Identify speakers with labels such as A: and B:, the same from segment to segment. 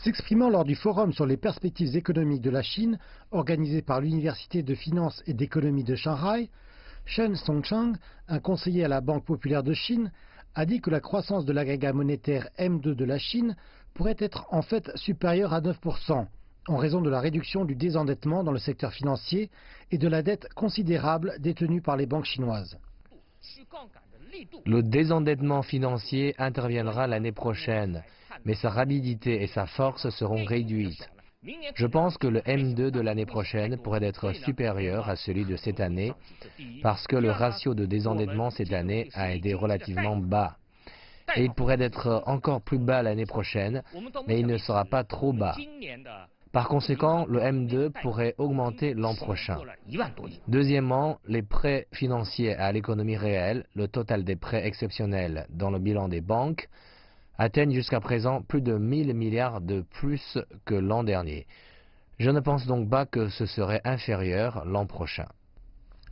A: S'exprimant lors du forum sur les perspectives économiques de la Chine, organisé par l'Université de finance et d'économie de Shanghai, Shen Songchang, un conseiller à la Banque populaire de Chine, a dit que la croissance de l'agrégat monétaire M2 de la Chine pourrait être en fait supérieure à 9%, en raison de la réduction du désendettement dans le secteur financier et de la dette considérable détenue par les banques chinoises.
B: Le désendettement financier interviendra l'année prochaine, mais sa rapidité et sa force seront réduites. Je pense que le M2 de l'année prochaine pourrait être supérieur à celui de cette année parce que le ratio de désendettement cette année a été relativement bas. Et il pourrait être encore plus bas l'année prochaine, mais il ne sera pas trop bas. Par conséquent, le M2 pourrait augmenter l'an prochain. Deuxièmement, les prêts financiers à l'économie réelle, le total des prêts exceptionnels dans le bilan des banques, atteignent jusqu'à présent plus de 1000 milliards de plus que l'an dernier. Je ne pense donc pas que ce serait inférieur l'an prochain.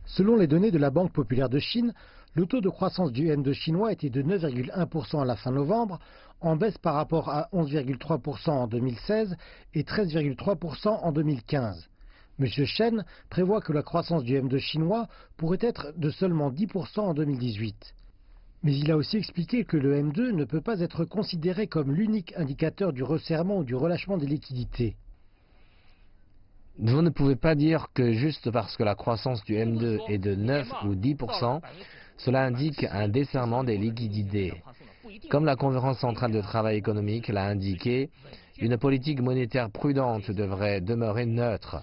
A: Selon les données de la Banque populaire de Chine, le taux de croissance du M2 chinois était de 9,1% à la fin novembre, en baisse par rapport à 11,3% en 2016 et 13,3% en 2015. M. Shen prévoit que la croissance du M2 chinois pourrait être de seulement 10% en 2018. Mais il a aussi expliqué que le M2 ne peut pas être considéré comme l'unique indicateur du resserrement ou du relâchement des liquidités.
B: Vous ne pouvez pas dire que juste parce que la croissance du M2 est de 9 ou 10%, cela indique un desserrement des liquidités. Comme la Conférence centrale de travail économique l'a indiqué, une politique monétaire prudente devrait demeurer neutre.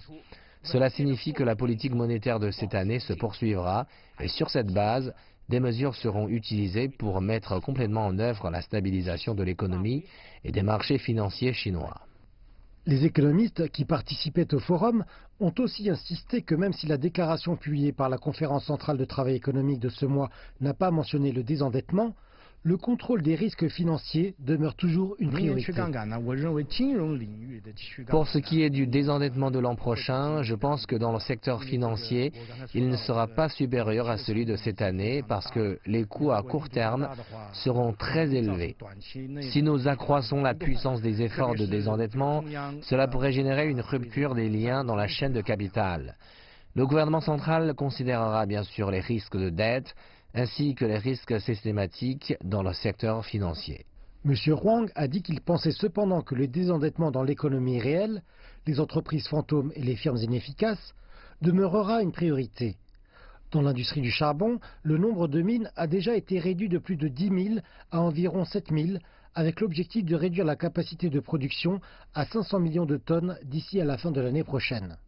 B: Cela signifie que la politique monétaire de cette année se poursuivra et sur cette base, des mesures seront utilisées pour mettre complètement en œuvre la stabilisation de l'économie et des marchés financiers chinois.
A: Les économistes qui participaient au forum ont aussi insisté que même si la déclaration publiée par la Conférence centrale de travail économique de ce mois n'a pas mentionné le désendettement, le contrôle des risques financiers demeure toujours une priorité.
B: Pour ce qui est du désendettement de l'an prochain, je pense que dans le secteur financier, il ne sera pas supérieur à celui de cette année parce que les coûts à court terme seront très élevés. Si nous accroissons la puissance des efforts de désendettement, cela pourrait générer une rupture des liens dans la chaîne de capital. Le gouvernement central considérera bien sûr les risques de dette, ainsi que les risques systématiques dans le secteur financier.
A: M. Huang a dit qu'il pensait cependant que le désendettement dans l'économie réelle, les entreprises fantômes et les firmes inefficaces, demeurera une priorité. Dans l'industrie du charbon, le nombre de mines a déjà été réduit de plus de 10 000 à environ 7 000, avec l'objectif de réduire la capacité de production à 500 millions de tonnes d'ici à la fin de l'année prochaine.